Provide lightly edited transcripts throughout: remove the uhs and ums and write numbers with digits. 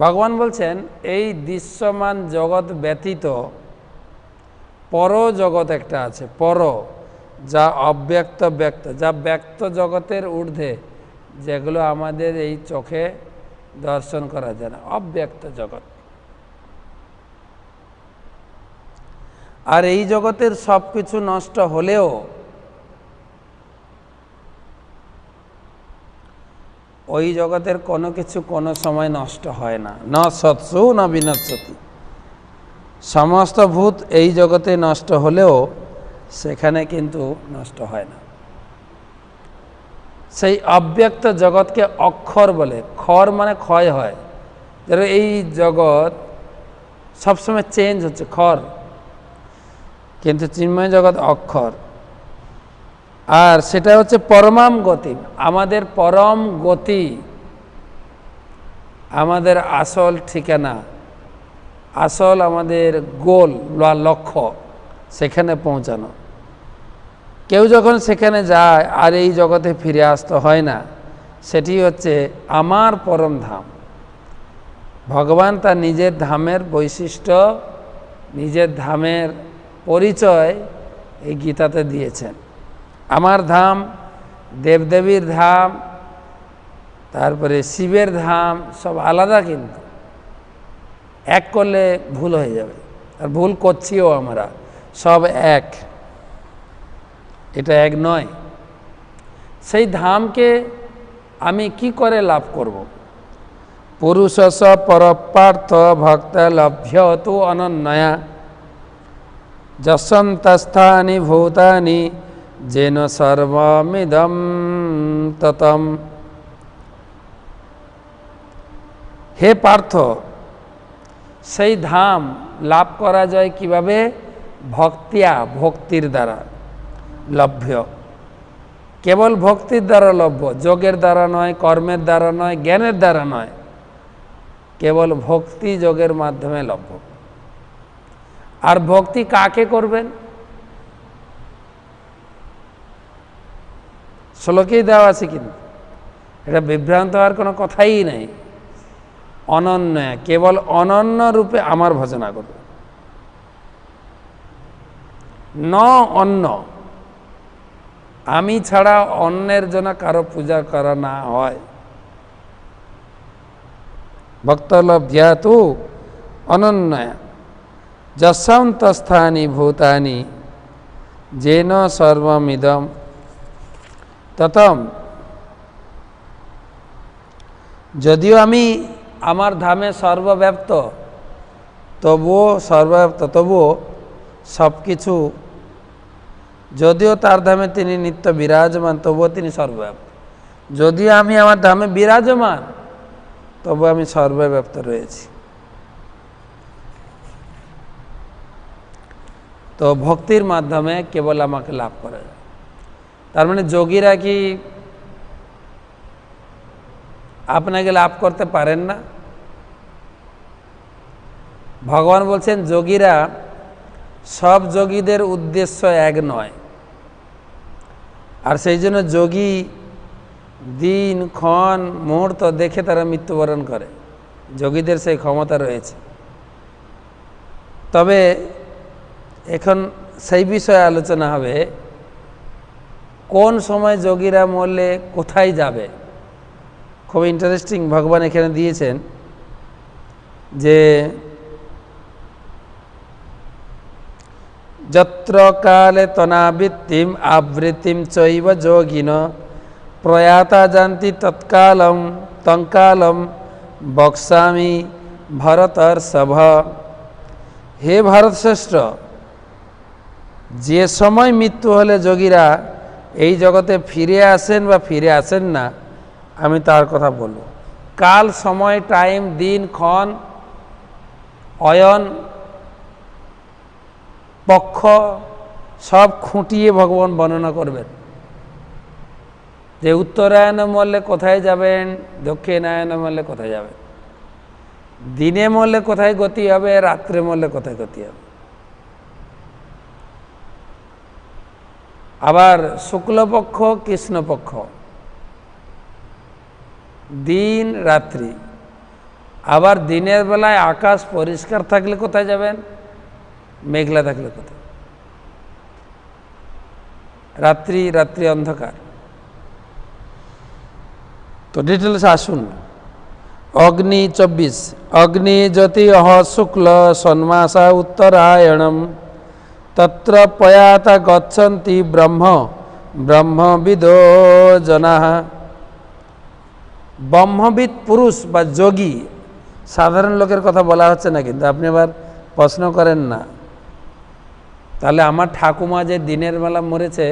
ভগবান বলছেন এই দৃশ্যমান জগৎ ব্যতীত পর জগৎ একটা আছে, পর, যা অব্যক্ত ব্যক্ত, যা ব্যক্ত জগতের ঊর্ধ্বে, যেগুলো আমাদের এই চোখে দর্শন করা যায় না, অব্যক্ত জগৎ। আর এই জগতের সব কিছু নষ্ট হলেও ওই জগতের কোনো কিছু কোনো সময় নষ্ট হয় না, ন সৎসু ন বিনশ্বতি। সমস্ত ভূত এই জগতে নষ্ট হলেও সেখানে কিন্তু নষ্ট হয় না। সেই অব্যক্ত জগৎকে অক্ষর বলে। খর মানে ক্ষয় হয়, যেন এই জগৎ সবসময় চেঞ্জ হচ্ছে, খর, কিন্তু চিন্ময় জগৎ অক্ষর। আর সেটা হচ্ছে পরমাম গতি, আমাদের পরম গতি, আমাদের আসল ঠিকানা, আসল আমাদের গোল বা লক্ষ্য, সেখানে পৌঁছানো। কেউ যখন সেখানে যায় আর এই জগতে ফিরে আসতে হয় না, সেটি হচ্ছে আমার পরম ধাম। ভগবান তার নিজের ধামের বৈশিষ্ট্য, নিজের ধামের পরিচয় এই গীতাতে দিয়েছেন। আমার ধাম, দেবদেবীর ধাম, তারপরে শিবের ধাম, সব আলাদা, কিন্তু এক করলে ভুল হয়ে যাবে, আর ভুল করছিও আমরা। সব এক, এটা এক নয়। সেই ধামকে আমি কি করে লাভ করব? পুরুষস পরপার্থ ভক্ত লভ্যতু অনন্যয়া যশন্তস্থানি ভূতানি যেন সর্বমিদম ততম। হে পার্থ, সেই ধাম লাভ করা যায় কিভাবে? ভক্তিয়া, ভক্তির দ্বারা লভ্য। কেবল ভক্তির দ্বারা লভ্য, যোগের দ্বারা নয়, কর্মের দ্বারা নয়, জ্ঞানের দ্বারা নয়, কেবল ভক্তি যোগের মাধ্যমে লভ্য। আর ভক্তি কাকে করবেন? শ্লোকেই দেওয়া আছে, কিন্তু এটা বিভ্রান্ত হওয়ার কোনো কথাই নেই। অনন্য, কেবল অনন্য রূপে আমার ভজনা করবে, ন অন্য। আমি ছাড়া অন্যের জন্য কারো পূজা করা না হয়। ভক্তলভ্যাতু অনন্যয়া যশান্তস্থানি ভূতানি যেন সর্বমিদম ততম। যদিও আমি আমার ধামে সর্বব্যাপ্ত, তবুও সব কিছু, যদিও তার ধামে তিনি নিত্য বিরাজমান, তবুও তিনি সর্বব্যাপ্ত। যদিও আমি আমার ধামে বিরাজমান, তবু আমি সর্বব্যাপ্ত রয়েছি। তো ভক্তির মাধ্যমে কেবল আমাকে লাভ করা যায়। তার মানে যোগীরা কি আপনাকে লাভ করতে পারেন না? ভগবান বলছেন যোগীরা, সব যোগীদের উদ্দেশ্য এক নয়। আর সেই জন্য যোগী দিন ক্ষণ মুহূর্ত দেখে তারা মৃত্যুবরণ করে। যোগীদের সেই ক্ষমতা রয়েছে। তবে এখন সেই বিষয়ে আলোচনা হবে, কোন সময় যোগীরা মরলে কোথায় যাবে। খুব ইন্টারেস্টিং ভগবান এখানে দিয়েছেন যে যত্র কালে তনাবৃত্তিম আবৃত্তিম চৈব যোগিন প্রয়াতা জানতি তৎকালম তৎকালম বক্সামি ভরতর্ষভ। হে ভারতশ্রেষ্ঠ, যে সময় মৃত্যু হলে যোগীরা এই জগতে ফিরে আসেন বা ফিরে আসেন না, আমি তার কথা বলব। কাল, সময়, টাইম, দিন, ক্ষণ, অয়ন, পক্ষ সব খুঁটিয়ে ভগবান বর্ণনা করবেন যে উত্তরায়ণ মরলে কোথায় যাবেন, দক্ষিণায়ন মরলে কোথায় যাবেন, দিনে মরলে কোথায় গতি হবে, রাত্রে মরলে কোথায় গতি হবে। আবার শুক্লপক্ষ, কৃষ্ণপক্ষ, দিন রাত্রি, আবার দিনের বেলায় আকাশ পরিষ্কার থাকলে কোথায় যাবেন? মেঘলা থাকলে কোথায়? রাত্রি রাত্রি অন্ধকার। তো ডিটেলস আসুন। অগ্নি 24, অগ্নি জ্যোতি অহ শুক্ল সন্মাসা উত্তরায়ণম তত্র পয়াতা গচ্ছন্তি ব্রহ্ম ব্রহ্মবিদো জনাঃ। ব্রহ্মবিদ পুরুষ বা যোগী, সাধারণ লোকের কথা বলা হচ্ছে না, কিন্তু আপনি আবার প্রশ্ন করেন না তাহলে আমার ঠাকুমা যে দিনের বেলা মরেছে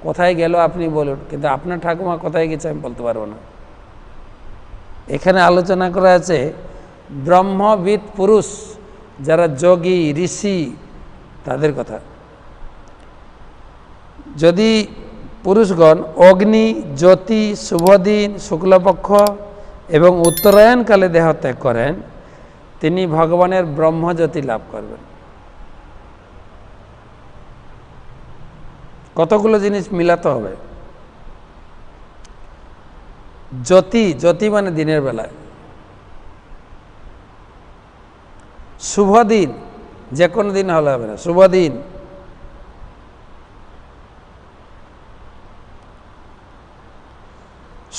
কোথায় গেল আপনি বলুন, কিন্তু আপনার ঠাকুমা কোথায় গেছে আমি বলতে পারবো না। এখানে আলোচনা করা আছে ব্রহ্মবিদ পুরুষ, যারা যোগী ঋষি, তাদের কথা। যদি পুরুষগণ অগ্নি জ্যোতি শুভদিন শুক্লপক্ষ এবং উত্তরায়ণকালে দেহত্যাগ করেন, তিনি ভগবানের ব্রহ্মজ্যোতি লাভ করবেন। কতগুলো জিনিস মিলাতে হবে। জ্যোতি, জ্যোতি মানে দিনের বেলায়। শুভ দিন, যে কোনো দিন হলে হবে না, শুভ দিন।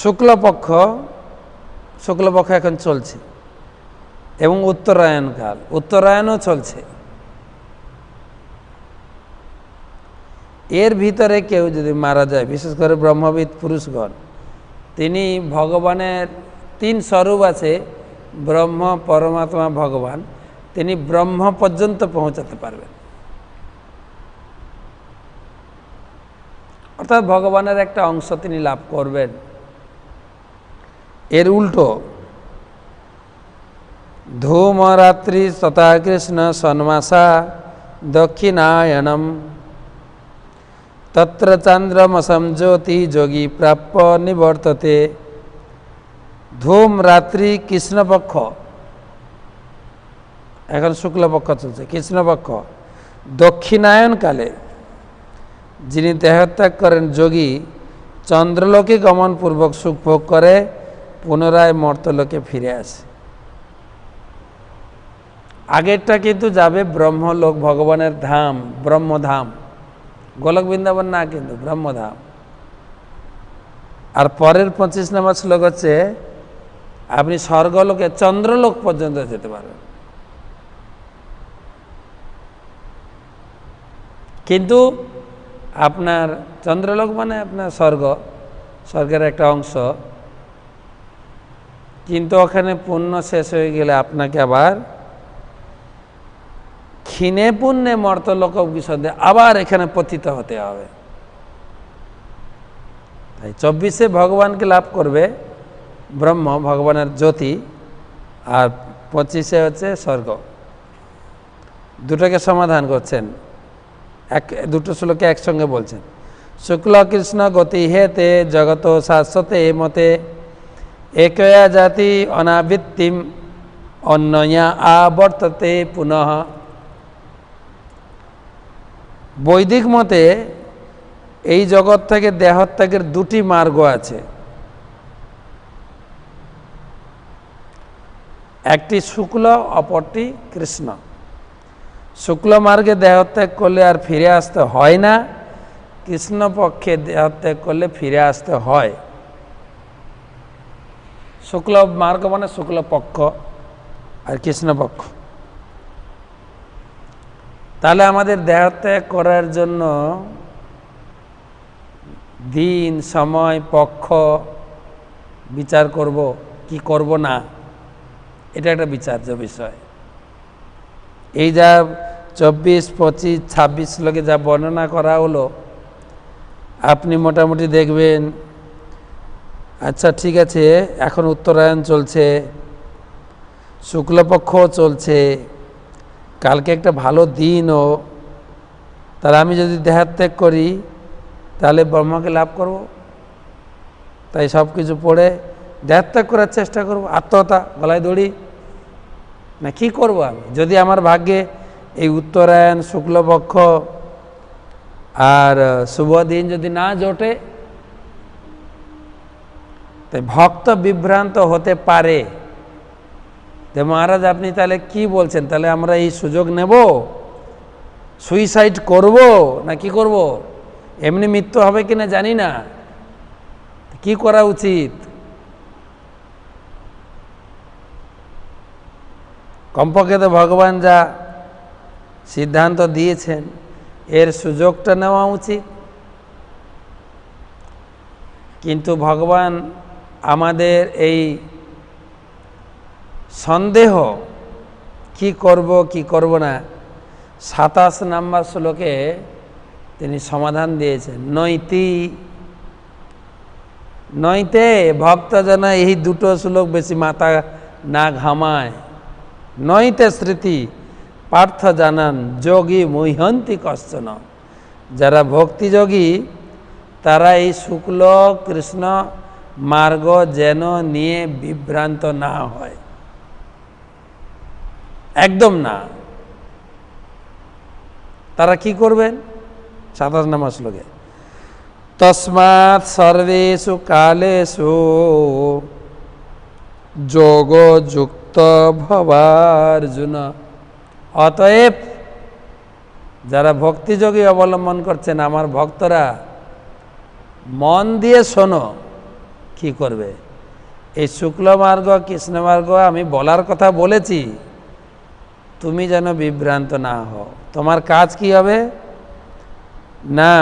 শুক্লপক্ষ, শুক্লপক্ষ এখন চলছে, এবং উত্তরায়ণকাল, উত্তরায়ণও চলছে। এর ভিতরে কেউ যদি মারা যায়, বিশেষ করে ব্রহ্মবিদ পুরুষগণ, তিনি ভগবানের 3 স্বরূপ আছে, ব্রহ্ম পরমাত্মা ভগবান, তিনি ব্রহ্ম পর্যন্ত পৌঁছাতে পারবেন। অর্থাৎ ভগবানের একটা অংশ তিনি লাভ করবেন। এর উল্টো ধূমরাত্রি তথা কৃষ্ণ সন্মাসা দক্ষিণায়নম তত্র চন্দ্রমসম জ্যোতি যোগী প্রাপ্য নিবর্ততে। ধূম রাত্রি কৃষ্ণপক্ষ, এখন শুক্লপক্ষ চলছে, কৃষ্ণপক্ষ। দক্ষিণায়নকালে যিনি দেহত্যাগ করেন যোগী, চন্দ্রলোকে গমনপূর্বক সুখ ভোগ করে পুনরায় মর্তলোকে ফিরে আসে। আগেরটা কিন্তু যাবে ব্রহ্মলোক, ভগবানের ধাম, ব্রহ্মধাম, গোলক বৃন্দাবন না, কিন্তু ব্রহ্মধাম। আর পরের 25 নম্বর শ্লোক হচ্ছে আপনি স্বর্গলোকে চন্দ্রলোক পর্যন্ত যেতে পারবেন। কিন্তু আপনার চন্দ্রলোক মানে আপনার স্বর্গ, স্বর্গের একটা অংশ, কিন্তু ওখানে পুণ্য শেষ হয়ে গেলে আপনাকে আবার ক্ষীণে পুণ্যে মর্তলোক বিশদে আবার এখানে পতিত হতে হবে। তাই 24-এ ভগবানকে লাভ করবে ব্রহ্ম, ভগবানের জ্যোতি, আর 25-এ হচ্ছে স্বর্গ। দুটোকে সমাধান করছেন, দুটো শ্লোকে একসঙ্গে বলছেন। শুক্ল কৃষ্ণ গতি হেতে জগত শাশ্বতে মতে একয়া জাতি অনাবৃত্তিম অন্যয়া আবর্ততে পুনঃ। বৈদিক মতে এই জগৎ থেকে দেহত্যাগের 2টি মার্গ আছে। একটি শুক্ল, অপরটি কৃষ্ণ। শুক্ল মার্গে দেহত্যাগ করলে আর ফিরে আসতে হয় না, কৃষ্ণ পক্ষে দেহত্যাগ করলে ফিরে আসতে হয়। শুক্ল মার্গ মানে শুক্ল পক্ষ আর কৃষ্ণ পক্ষ। তাহলে আমাদের দেহত্যাগ করার জন্য দিন, সময়, পক্ষ বিচার করব কি করব না, এটা একটা বিচার্য বিষয়। এই যা 24, 25, 26 শ্লোকে যা বর্ণনা করা হলো, আপনি মোটামুটি দেখবেন আচ্ছা ঠিক আছে, এখন উত্তরায়ণ চলছে, শুক্লপক্ষও চলছে, কালকে একটা ভালো দিনও, তাহলে আমি যদি দেহত্যাগ করি তাহলে ব্রহ্মকে লাভ করব। তাই সব কিছু পড়ে দেহত্যাগ করার চেষ্টা করব, আত্মহত্যা, গলায় দড়ি না, কি করব আমি যদি আমার ভাগ্যে এই উত্তরায়ণ, শুক্লপক্ষ আর শুভ দিন যদি না জোটে। তাই ভক্ত বিভ্রান্ত হতে পারে, তো মহারাজ আপনি তাহলে কি বলছেন, তাহলে আমরা এই সুযোগ নেব, সুইসাইড করব না কি করব? এমনি মৃত্যু হবে কিনা জানি না, কি করা উচিত? কমপক্ষে তো ভগবান যা সিদ্ধান্ত দিয়েছেন এর সুযোগটা নেওয়া উচিত। কিন্তু ভগবান আমাদের এই সন্দেহ কি করব কি করব না 27 নম্বর শ্লোকে তিনি সমাধান দিয়েছেন। নইতে ভক্তজন এই দুটো শ্লোক বেশি মাথা না ঘামায়। নইতে স্মৃতি পার্থ জানান যোগী মুহ্যন্তি কশ্চন। যারা ভক্তিযোগী তারা এই শুক্ল কৃষ্ণ মার্গ যেন নিয়ে বিভ্রান্ত না হয়, একদম না। তারা কি করবেন? 27 নম্বর শ্লোকে তস্মাৎ সর্বেষু কালেষু যোগ যুক্ত ভবার্জুন। অতএব যারা ভক্তিযোগী অবলম্বন করছেন আমার ভক্তরা মন দিয়ে শোনো কি করবে। এই শুক্ল মার্গ কৃষ্ণ মার্গ আমি বলার কথা বলেছি, তুমি যেন বিভ্রান্ত না হও। তোমার কাজ কি হবে না,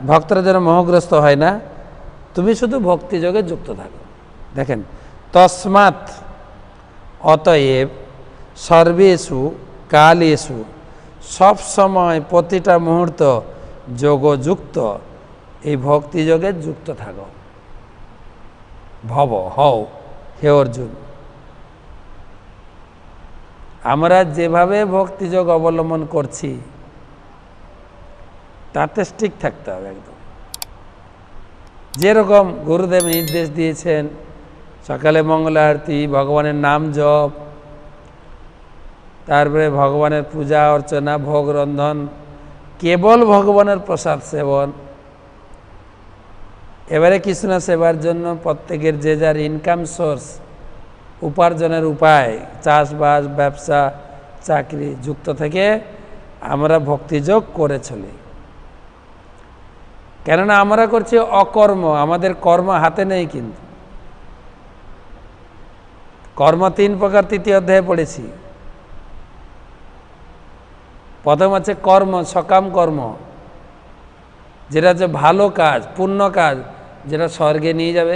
ভক্তরা যেন মোহগ্রস্ত হয় না, তুমি শুধু ভক্তিযোগে যুক্ত থাকো। দেখেন, তস্মাৎ অতএব সর্বেষু কালেষু সব সময় প্রতিটা মুহূর্ত যোগযুক্ত এই ভক্তিযোগে যুক্ত থাকো। ভব হও হে অর্জুন। আমরা যেভাবে ভক্তিযোগ অবলম্বন করছি তাতে ঠিক থাকতে হবে একদম। যেরকম গুরুদেব নির্দেশ দিয়েছেন, সকালে মঙ্গল আরতি, ভগবানের নাম জপ, তারপরে ভগবানের পূজা অর্চনা, ভোগ রন্ধন, কেবল ভগবানের প্রসাদ সেবন। এবারে কৃষ্ণ সেবার জন্য প্রত্যেকের যে যার ইনকাম সোর্স, উপার্জনের উপায়, চাষবাস, ব্যবসা, চাকরি যুক্ত থেকে আমরা ভক্তিযোগ করে চলি। কেননা আমরা করছি অকর্ম, আমাদের কর্ম হাতে নেই। কিন্তু কর্ম 3 প্রকার, 3য় অধ্যায়ে পড়েছি। প্রথম হচ্ছে কর্ম, সকাম কর্ম, যেটা হচ্ছে ভালো কাজ, পুণ্য কাজ, যেটা স্বর্গে নিয়ে যাবে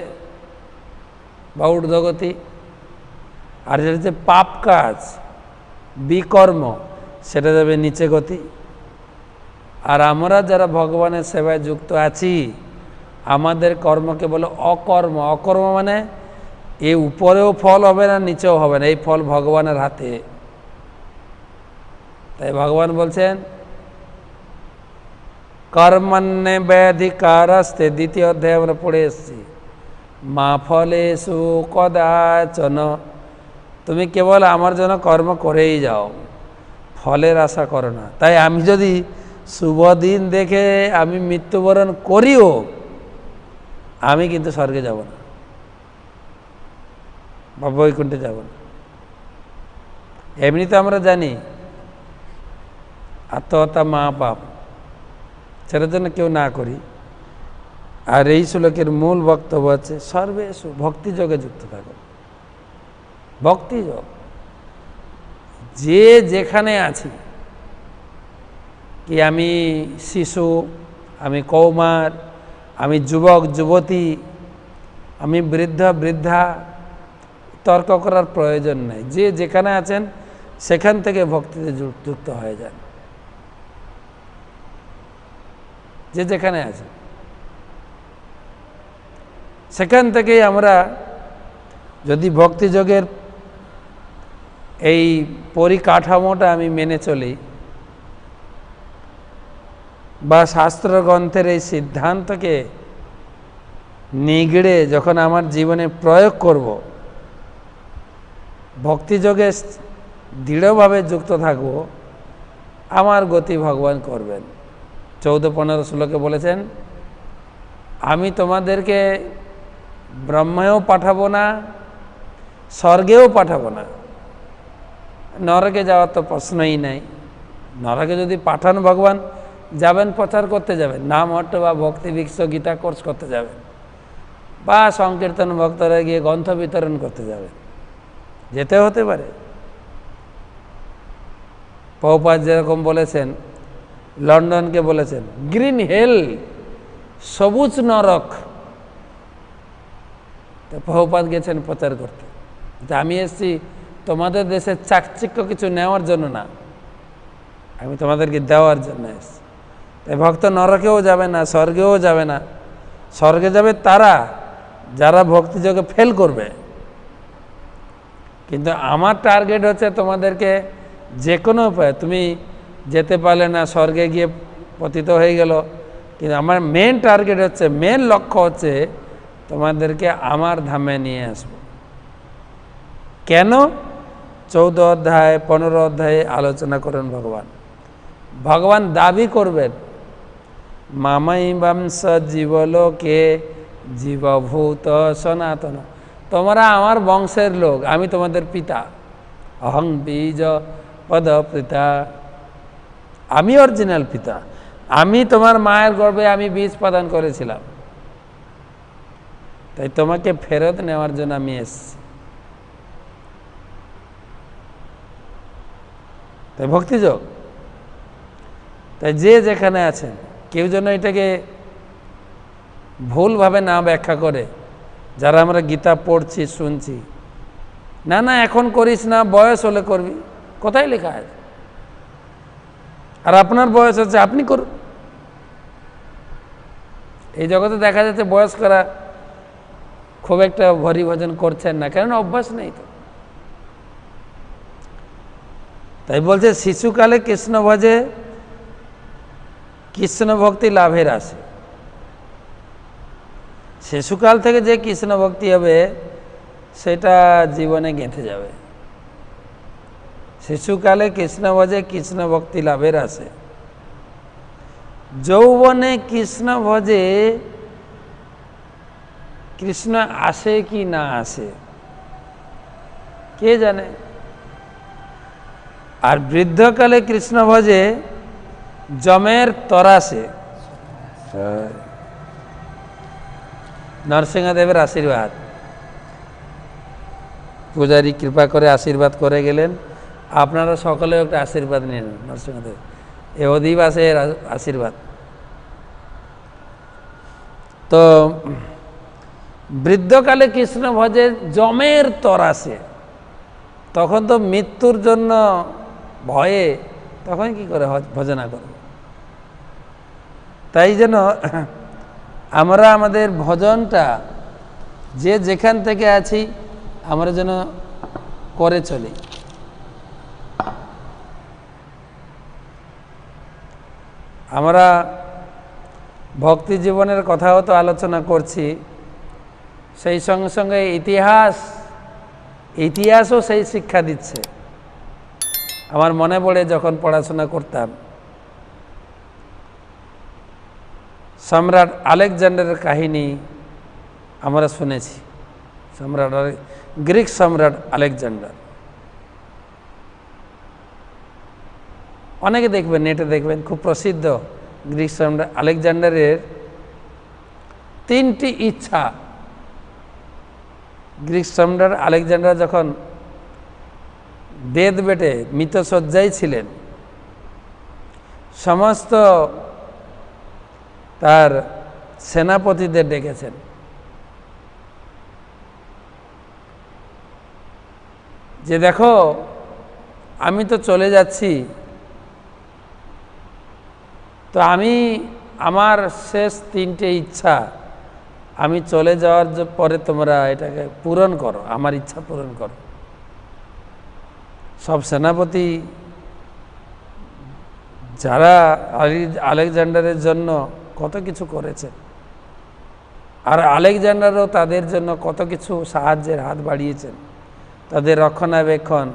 বা ঊর্ধ্বগতি। আর যেটা হচ্ছে পাপ কাজ, বিকর্ম, সেটা যাবে নিচে গতি। আর আমরা যারা ভগবানের সেবায় যুক্ত আছি আমাদের কর্মকে বলে অকর্ম। অকর্ম মানে এ উপরেও ফল হবে না, নিচেও হবে না, এই ফল ভগবানের হাতে। তাই ভগবান বলছেন কর্মণ্যে ব্যাধিকারস্তে, 2য় অধ্যায়ে আমরা পড়ে এসেছি, মা ফলেষু কদাচন। তুমি কেবল আমার জন্য কর্ম করেই যাও, ফলের আশা করো না। তাই আমি যদি শুভ দিন দেখে আমি মৃত্যুবরণ করিও, আমি কিন্তু স্বর্গে যাব না বা বৈকুণ্ঠে যাব না। এমনিতে আমরা জানি আত্মহত্যা মা পাপ, সেটার জন্য কেউ না করি। আর এই শ্লোকের মূল বক্তব্য হচ্ছে সর্বেষু ভক্তিযোগে যুক্ত থাকো। ভক্তিযোগ, যে যেখানে আছি, কি আমি শিশু, আমি কৌমার, আমি যুবক যুবতী, আমি বৃদ্ধ বৃদ্ধা, তর্ক করার প্রয়োজন নেই। যে যেখানে আছেন সেখান থেকে ভক্তিতে যুক্ত হয়ে যান। যে যেখানে আছেন সেখান থেকেই আমরা যদি ভক্তিযোগের এই পরিকাঠামোটা আমি মেনে চলি বা শাস্ত্রগ্রন্থের এই সিদ্ধান্তকে নিগড়ে যখন আমার জীবনে প্রয়োগ করব, ভক্তিযোগে দৃঢ়ভাবে যুক্ত থাকব, আমার গতি ভগবান করবেন। 14-15 শ্লোকে বলেছেন, আমি তোমাদেরকে ব্রহ্মেও পাঠাবো না, স্বর্গেও পাঠাবো না, নরকে যাওয়ার তো প্রশ্নই নাই। নরকে যদি পাঠান ভগবান, যাবেন প্রচার করতে যাবেন, নাম হট্ট বা ভক্তি বৃক্ষ গীতা কোর্স করতে যাবেন, বা সংকীর্তন ভক্তরা গিয়ে গ্রন্থ বিতরণ করতে যাবেন, যেতে হতে পারে। প্রভুপাদ যেরকম বলেছেন, লন্ডনকে বলেছেন গ্রিন হেল, সবুজ নরক। তো প্রভুপাদ গেছেন প্রচার করতে, আমি এসেছি তোমাদের দেশের চাকচিক্য কিছু নেওয়ার জন্য না, আমি তোমাদেরকে দেওয়ার জন্য এসেছি। তাই ভক্ত নরকেও যাবে না, স্বর্গেও যাবে না। স্বর্গে যাবে তারা যারা ভক্তিযোগে ফেল করবে। কিন্তু আমার টার্গেট হচ্ছে তোমাদেরকে যে কোনো উপায়, তুমি যেতে পারলে না, স্বর্গে গিয়ে পতিত হয়ে গেল, কিন্তু আমার মেন টার্গেট হচ্ছে, মেন লক্ষ্য হচ্ছে তোমাদেরকে আমার ধামে নিয়ে আসব। কেন? 14 অধ্যায় 15 অধ্যায়ে আলোচনা করেন ভগবান। ভগবান দাবি করবেন, মামাই বংশ জীবলোকে জীবভূত সনাতন, তোমরা আমার বংশের লোক, আমি তোমাদের পিতা। অহং বীজ পদ পিতা, আমি অরিজিনাল পিতা। আমি তোমার মায়ের গর্ভে আমি বীজ প্রদান করেছিলাম, তাই তোমাকে ফেরত নেওয়ার জন্য আমি এসেছি। তাই ভক্তিযোগ। তাই যে যেখানে আছেন, কেউ যেন এটাকে ভুলভাবে না ব্যাখ্যা করে, যারা আমরা গীতা পড়ছি শুনছি, না না এখন করিস না, বয়স হলে করবি, কোথায় লেখা আছে? আর আপনার বয়স হচ্ছে, আপনি করুন। এই জগতে দেখা যাচ্ছে বয়স্করা খুব একটা হরি ভজন করছেন না, কেন? অভ্যাস নেই তো। তাই বলছে শিশুকালে কৃষ্ণ ভজে, কৃষ্ণ ভক্তি লাভের আসে। শিশুকাল থেকে যে কৃষ্ণ ভক্তি হবে সেটা জীবনে গেঁথে যাবে। শিশুকালে কৃষ্ণ ভজে কৃষ্ণ ভক্তি লাভের আসে, যৌবনে কৃষ্ণ ভজে কৃষ্ণ আসে কি না আসে কে জানে। আর বৃদ্ধকালে কৃষ্ণ ভজে জমের তরাসে। নরসিংহদেবের আশীর্বাদ, পূজারী কৃপা করে আশীর্বাদ করে গেলেন, আপনারা সকলেও একটা আশীর্বাদ নিন নরসিংহদেব, এ অধিবাসের আশীর্বাদ। তো বৃদ্ধকালে কৃষ্ণ ভজে জমের তরাসে, তখন তো মৃত্যুর জন্য ভয়ে, তখন কি করে ভজনা করব? তাই যেন আমরা আমাদের ভজনটা যে যেখান থেকে আছি আমরা যেন করে চলি। আমরা ভক্তি জীবনের কথাও তো আলোচনা করছি, সেই সঙ্গে সঙ্গে ইতিহাসও সেই শিক্ষা দিচ্ছে। আমার মনে পড়ে যখন পড়াশোনা করতাম, সম্রাট আলেকজান্ডারের কাহিনী আমরা শুনেছি। গ্রিক সম্রাট আলেকজান্ডার, অনেকে দেখবেন, নেটে দেখবেন, খুব প্রসিদ্ধ। গ্রিক সম্রাট আলেকজান্ডারের 3টি ইচ্ছা। গ্রিক সম্রাট আলেকজান্ডার যখন বেদ বেটে মৃতশয্যায় ছিলেন, সমস্ত তার সেনাপতিদের ডেকেছেন, যে দেখো আমি তো চলে যাচ্ছি, তো আমার শেষ 3টে ইচ্ছা, আমি চলে যাওয়ার পরে তোমরা এটাকে পূরণ করো, আমার ইচ্ছা পূরণ করো। সব সেনাপতি যারা আলেকজান্ডারের জন্য কত কিছু করেছে, আর আলেকজান্ডারও তাদের জন্য কত কিছু সাহায্যের হাত বাড়িয়েছেন, তাদের রক্ষণাবেক্ষণ,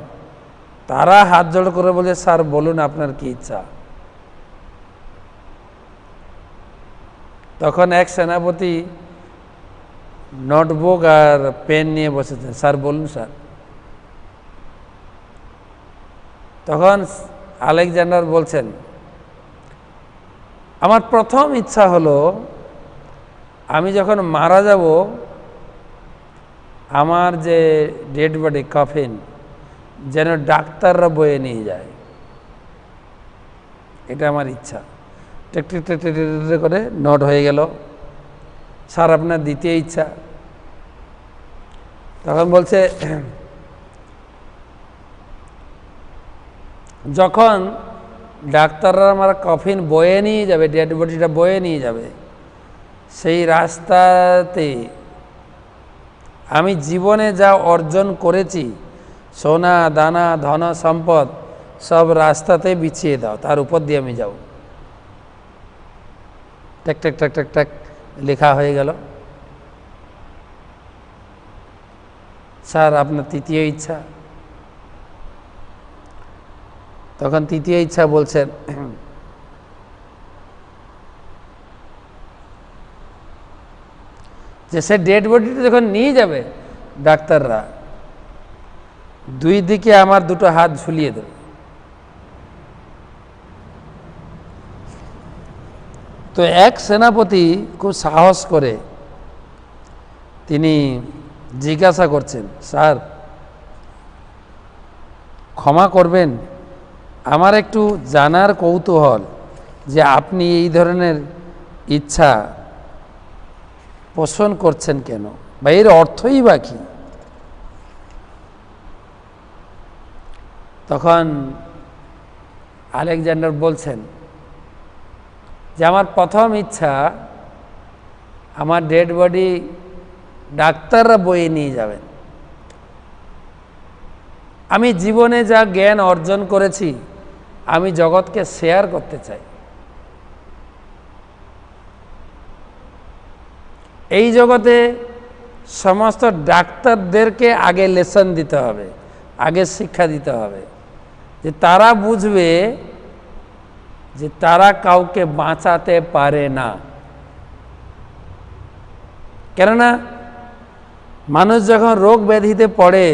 তারা হাত জোড় করে বলে, স্যার বলুন আপনার কি ইচ্ছা। তখন এক সেনাপতি নোটবুক আর পেন নিয়ে বসেছেন, স্যার বলুন স্যার। তখন আলেকজান্ডার বলছেন, আমার প্রথম ইচ্ছা হলো আমি যখন মারা যাব আমার যে ডেড বডি কফিন যেন ডাক্তাররা বয়ে নিয়ে যায়, এটা আমার ইচ্ছা। Take take take take take করে নোট হয়ে গেল, স্যার আপনার দ্বিতীয় ইচ্ছা? তখন বলছে, যখন ডাক্তাররা আমার কফিন বয়ে নিয়ে যাবে, ডেড বডিটা বয়ে নিয়ে যাবে, সেই রাস্তাতে আমি জীবনে যা অর্জন করেছি, সোনা দানা ধন সম্পদ, সব রাস্তাতে বিছিয়ে দাও, তার উপর দিয়ে আমি যাব। Take take take take take লেখা হয়ে গেল। স্যার আপনার তৃতীয় ইচ্ছা? তখন তৃতীয় ইচ্ছা বলছেন, যে সে ডেড বডিটা যখন নিয়ে যাবে ডাক্তাররা, দুই দিকে আমার দুটো হাত ঝুলিয়ে দেবে। তো এক সেনাপতি খুব সাহস করে তিনি জিজ্ঞাসা করছেন, স্যার ক্ষমা করবেন, আমার একটু জানার কৌতূহল যে আপনি এই ধরনের ইচ্ছা পোষণ করছেন কেন, বা এর অর্থই বা কী? তখন আলেকজান্ডার বলছেন যে আমার প্রথম ইচ্ছা আমার ডেড বডি ডাক্তাররা বয়ে নিয়ে যাবেন। আমি জীবনে যা জ্ঞান অর্জন করেছি আমি জগৎকে শেয়ার করতে চাই। এই জগতে সমস্ত ডাক্তারদেরকে আগে লেসন দিতে হবে, আগে শিক্ষা দিতে হবে, যে তারা বুঝবে যে তারা কাউকে বাঁচাতে পারে না। কেননা মানুষ যখন রোগ ব্যাধিতে পড়ে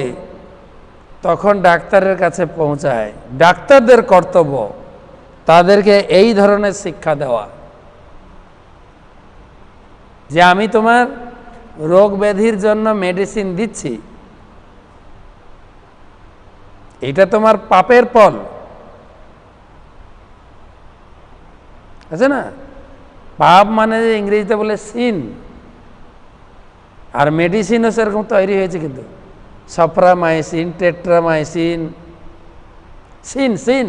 তখন ডাক্তারের কাছে পৌঁছায়, ডাক্তারদের কর্তব্য তাদেরকে এই ধরনের শিক্ষা দেওয়া যে আমি তোমার রোগ ব্যাধির জন্য মেডিসিন দিচ্ছি, এটা তোমার পাপের ফল আছে না। পাপ মানে ইংরেজিতে বলে সিন, আর মেডিসিনও সেরকম তৈরি হয়েছে, কিন্তু সফ্রামাইসিন, টেট্রামাইসিন, সিন সিন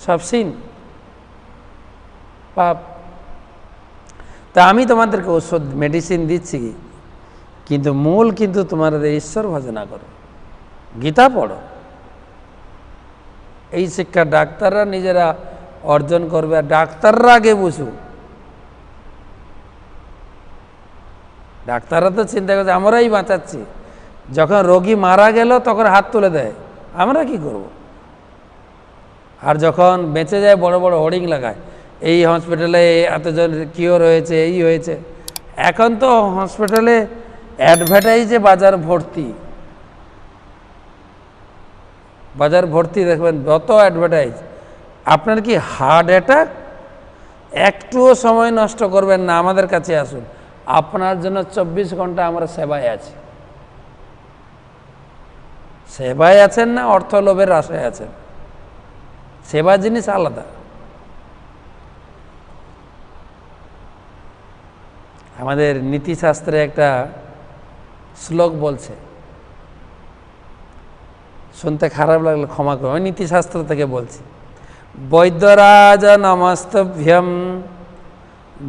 সব সিন, পাপ। তা আমি তোমাদেরকে ওষুধ মেডিসিন দিচ্ছি, কিন্তু মূল কিন্তু তোমাদের ঈশ্বর ভজনা করো, গীতা পড়ো। এই শিক্ষা ডাক্তাররা নিজেরা অর্জন করবে, আর ডাক্তাররা আগে বুঝুক। ডাক্তাররা তো চিন্তা করছে আমরাই বাঁচাচ্ছি, যখন রোগী মারা গেল তখন হাত তুলে দেয়, আমরা কি করব? আর যখন বেঁচে যায় বড় বড় হোর্ডিং লাগায়, এই হসপিটালে এতজন কিওর হয়েছে, এই হয়েছে। এখন তো হসপিটালে অ্যাডভার্টাইজে বাজার ভর্তি, বাজার ভর্তি, দেখবেন যত অ্যাডভার্টাইজ। আপনার কি হার্ট অ্যাটাক? একটুও সময় নষ্ট করবেন না, আমাদের কাছে আসুন, আপনার জন্য 24 ঘন্টা আমরা সেবায় আছি। সেবায় আছেন না অর্থ লোভের আশায় আছেন? সেবা জিনিস আলাদা। আমাদের নীতিশাস্ত্রে একটা শ্লোক বলছে, শুনতে খারাপ লাগলে ক্ষমা করো, আমি নীতিশাস্ত্র থেকে বলছি। বৈদ্যরাজ নমস্তভ্যম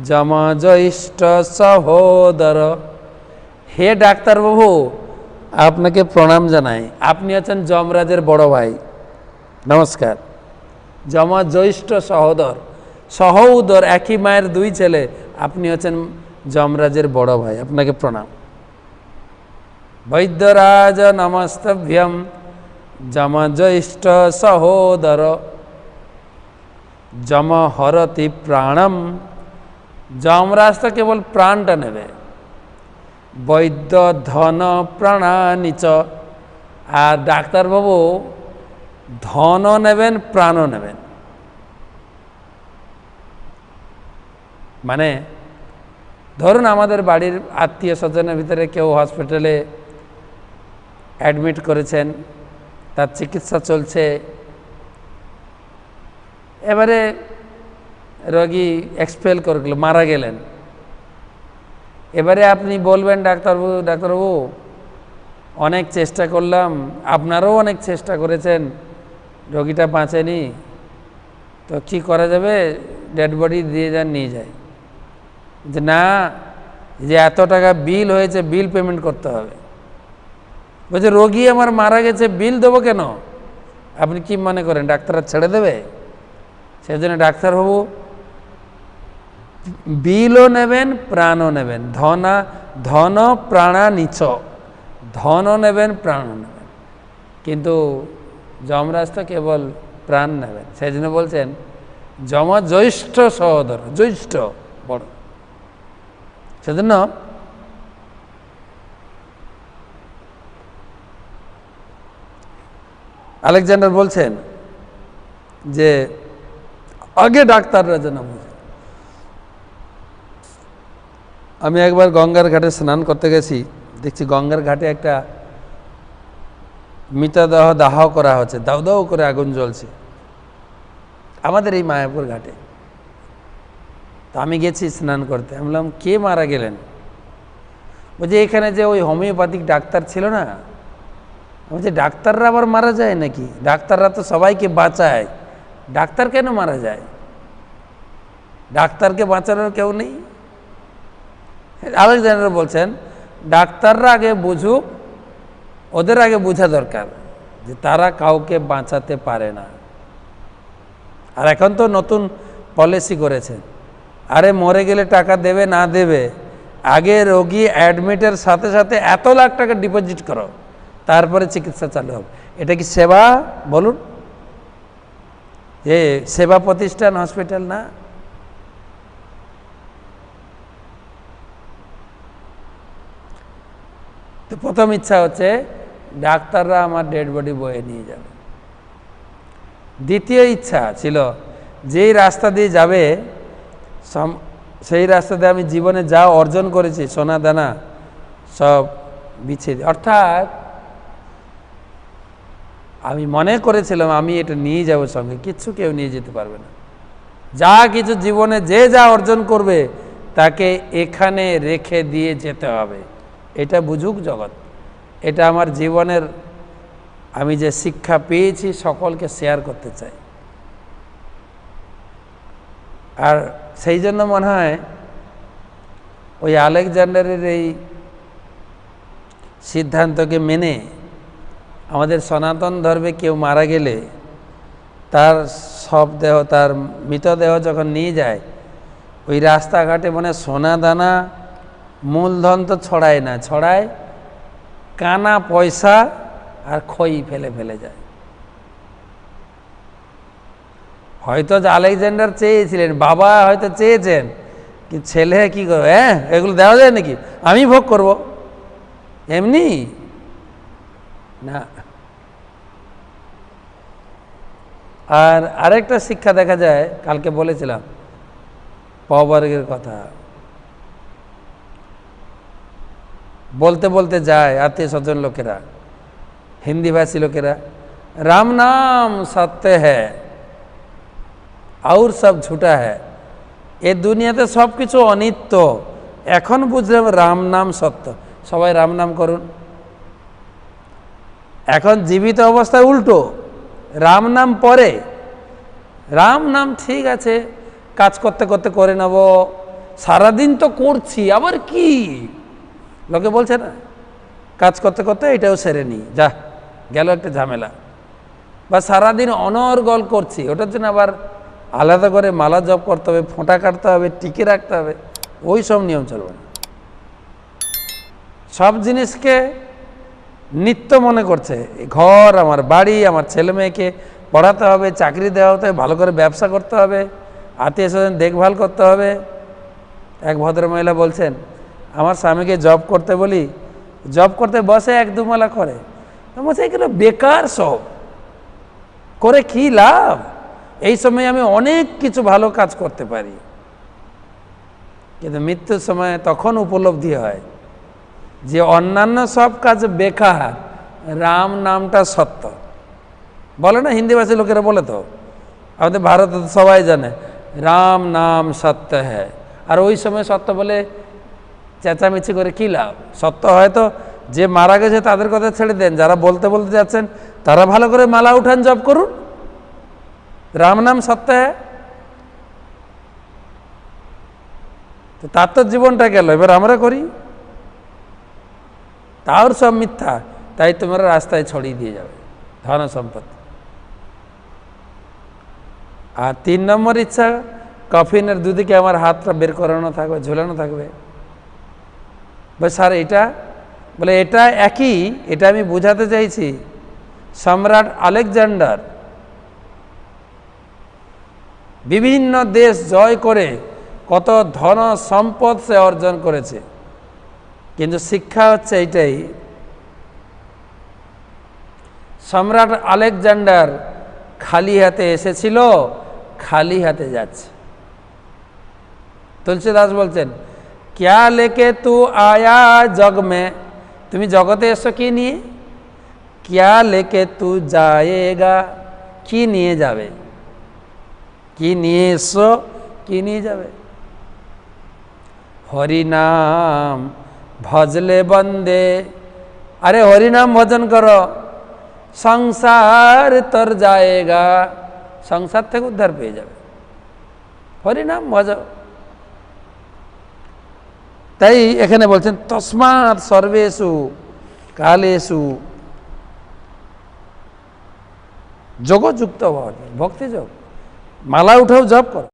যমজ্যৈষ্ঠ সহোদর। হে ডাক্তারবাবু, আপনাকে প্রণাম জানাই, আপনি হচ্ছেন যমরাজের বড় ভাই, নমস্কার। যমজ্যৈষ্ঠ সহোদর, সহোদর একই মায়ের দুই ছেলে, আপনি হচ্ছেন যমরাজের বড় ভাই, আপনাকে প্রণাম। বৈদ্যরাজ নমস্তভ্যম যমজ্যৈষ্ঠ সহোদর যম হরতি প্রাণম। যমরাজ তো কেবল প্রাণটা নেবে, বৈদ্য ধন প্রাণানিচ। আর ডাক্তারবাবু ধনও নেবেন, প্রাণও নেবেন। মানে ধরুন আমাদের বাড়ির আত্মীয় স্বজনের ভিতরে কেউ হসপিটালে অ্যাডমিট করেছেন, তার চিকিৎসা চলছে, এবারে রোগী এক্সপেল করে গেল, মারা গেলেন। এবারে আপনি বলবেন ডাক্তারবাবু অনেক চেষ্টা করলাম, আপনারাও অনেক চেষ্টা করেছেন, রোগীটা বাঁচেনি, তো কি করা যাবে, ডেড বডি দিয়ে যান, নিয়ে যায়। যে না, যে এত টাকা বিল হয়েছে, বিল পেমেন্ট করতে হবে। বলছে রোগী আমার মারা গেছে, বিল দেবো কেন? আপনি কি মনে করেন ডাক্তাররা ছেড়ে দেবে? সেই জন্য ডাক্তারবাবু বিলও নেবেন, প্রাণও নেবেন। ধন প্রাণা নিচ, ধনও নেবেন, প্রাণও নেবেন। কিন্তু যমরাজ তো কেবল প্রাণ নেবেন। সেই জন্য বলছেন যম জ্যৈষ্ঠ সহোদর, জ্যৈষ্ঠ বড়। সেজন্য আলেকজান্ডার বলছেন যে আগে ডাক্তাররা যেন বুঝে। আমি একবার গঙ্গার ঘাটে স্নান করতে গেছি, দেখছি গঙ্গার ঘাটে একটা মৃতদেহ দাহ করা হচ্ছে, দাউ দাউ করে আগুন জ্বলছে, আমাদের এই মায়াপুর ঘাটে। তো আমি গেছি স্নান করতে, আমি বললাম কে মারা গেলেন? বলছে এখানে যে ওই হোমিওপ্যাথিক ডাক্তার ছিল না। বলছে ডাক্তাররা আবার মারা যায় নাকি? ডাক্তাররা তো সবাইকে বাঁচায়, ডাক্তার কেন মারা যায়? ডাক্তারকে বাঁচানোর কেউ নেই। আলেকজান্ডার বলছেন ডাক্তাররা আগে বুঝুক, ওদের আগে বোঝা দরকার যে তারা কাউকে বাঁচাতে পারে না। আর এখন তো নতুন পলিসি করেছে, আরে মরে গেলে টাকা দেবে না দেবে, আগে রোগী অ্যাডমিটের সাথে সাথে এত লাখ টাকা ডিপোজিট করো, তারপরে চিকিৎসা চালু হবে। এটা কি সেবা বলুন? যে সেবা প্রতিষ্ঠান, হসপিটাল না। তো প্রথম ইচ্ছা হচ্ছে ডাক্তাররা আমার ডেড বডি বয়ে নিয়ে যাবে। দ্বিতীয় ইচ্ছা ছিল যেই রাস্তা দিয়ে যাবে সেই রাস্তা দিয়ে আমি জীবনে যা অর্জন করেছি সোনা দানা সব বিছিয়ে দিই। অর্থাৎ আমি মনে করেছিলাম আমি এটা নিয়ে যাব সঙ্গে, কিচ্ছু কেউ নিয়ে যেতে পারবে না। যা কিছু জীবনে যে যা অর্জন করবে তাকে এখানে রেখে দিয়ে যেতে হবে। এটা বুঝুক জগৎ, এটা আমার জীবনের আমি যে শিক্ষা পেয়েছি সকলকে শেয়ার করতে চাই। আর সেই জন্য মনে হয় ওই আলেকজান্ডারের এই সিদ্ধান্তকে মেনে আমাদের সনাতন ধর্মে কেউ মারা গেলে তার সব দেহ, তার মৃতদেহ যখন নিয়ে যায় ওই রাস্তাঘাটে মানে সোনা দানা মূলধন তো ছড়ায় না, ছড়ায় কানা পয়সা আর খই ফেলে ফেলে যায়। হয়তো যে আলেকজান্ডার চেয়েছিলেন, বাবা হয়তো চেয়েছেন, কিন্তু ছেলে কি করবে, হ্যাঁ এগুলো দেওয়া যায় নাকি, আমি ভোগ করব, এমনি না। আর আরেকটা শিক্ষা দেখা যায়, কালকে বলেছিলাম পবর্গের কথা, বলতে বলতে যায় আত্মীয় স্বজন লোকেরা, হিন্দি ভাষী লোকেরা, রাম নাম সত্য হ্যায় আর সব ঝুটা হ্যায়। এ দুনিয়াতে সব কিছু অনিত্য, এখন বুঝলাম রাম নাম সত্য। সবাই রাম নাম করুন। এখন জীবিত অবস্থায় উল্টো, রাম নাম পরে। রাম নাম ঠিক আছে, কাজ করতে করতে করে নেব, সারাদিন তো করছি আবার কি, লোকে বলছে না কাজ করতে করতে এটাও সেরে নি, যা গেল একটা ঝামেলা। বা সারাদিন অনর্গল করছি, ওটার জন্য আবার আলাদা করে মালা জপ করতে হবে, ফোঁটা কাটতে হবে, টিকে রাখতে হবে, ওই সব নিয়ম চলবে না। সব জিনিসকে নিত্য মনে করছে, ঘর আমার, বাড়ি আমার, ছেলে মেয়েকে পড়াতে হবে, চাকরি দেওয়া হতে হবে, ভালো করে ব্যবসা করতে হবে, আত্মীয় স্বজন দেখভাল করতে হবে। এক ভদ্রমহিলা বলছেন আমার স্বামীকে জব করতে বলি, জব করতে বসে এক দুমালা করে, বলছে এগুলো বেকার সব, করে কি লাভ? এই সময় আমি অনেক কিছু ভালো কাজ করতে পারি, কিন্তু মৃত্যুর সময় তখন উপলব্ধি হয় যে অন্যান্য সব কাজ বেকার, রাম নামটা সত্য। বলে না হিন্দি ভাষী লোকেরা, বলে তো, আমাদের ভারতে তো সবাই জানে রাম নাম সত্য হ্যায়। আর ওই সময় সত্য বলে চেঁচামেচি করে কী লাভ? সত্য হয়তো যে মারা গেছে তাদের কথা ছেড়ে দেন, যারা বলতে বলতে যাচ্ছেন তারা ভালো করে মালা উঠান, জপ করুন, রাম নাম সত্য হ্যায়। তো তার তো জীবনটা গেল, এবার আমরা করি, তার সব মিথ্যা, তাই তোমরা রাস্তায় ছড়িয়ে দিয়ে যাবে ধন সম্পত্তি। আর 3 নম্বর ইচ্ছা, কফিনের দুদিকে আমার হাতটা বের করানো থাকবে, ঝুলানো থাকবে। বলে স্যার এটা, বলে এটা একই, এটা আমি বোঝাতে চাইছি সম্রাট আলেকজান্ডার বিভিন্ন দেশ জয় করে কত ধন সম্পদ সে অর্জন করেছে, কিন্তু শিক্ষা হচ্ছে এইটাই, সম্রাট আলেকজান্ডার খালি হাতে এসেছিল, খালি হাতে যাচ্ছে। তুলসীদাস বলছেন, ক্যা লেকে তু আয়া জগ মে, তুমি জগতে এসো কি নিয়ে? ক্যা লেকে তু যায়েগা, কি নিয়ে যাবে? কি নিয়ে এসো, কি নিয়ে যাবে? হরিনাম ভজলে বন্দে, আরে হরিনাম ভজন করো, সংসার তর যায়েগা, সংসার থেকে উদ্ধার পেয়ে যাবে, হরিনাম ভজ। তাই এখানে বলছেন তস্মাৎ সর্বেষু কালেষু যোগযুক্ত ভক্তি যোগ, মালা উঠাও, জপ করো।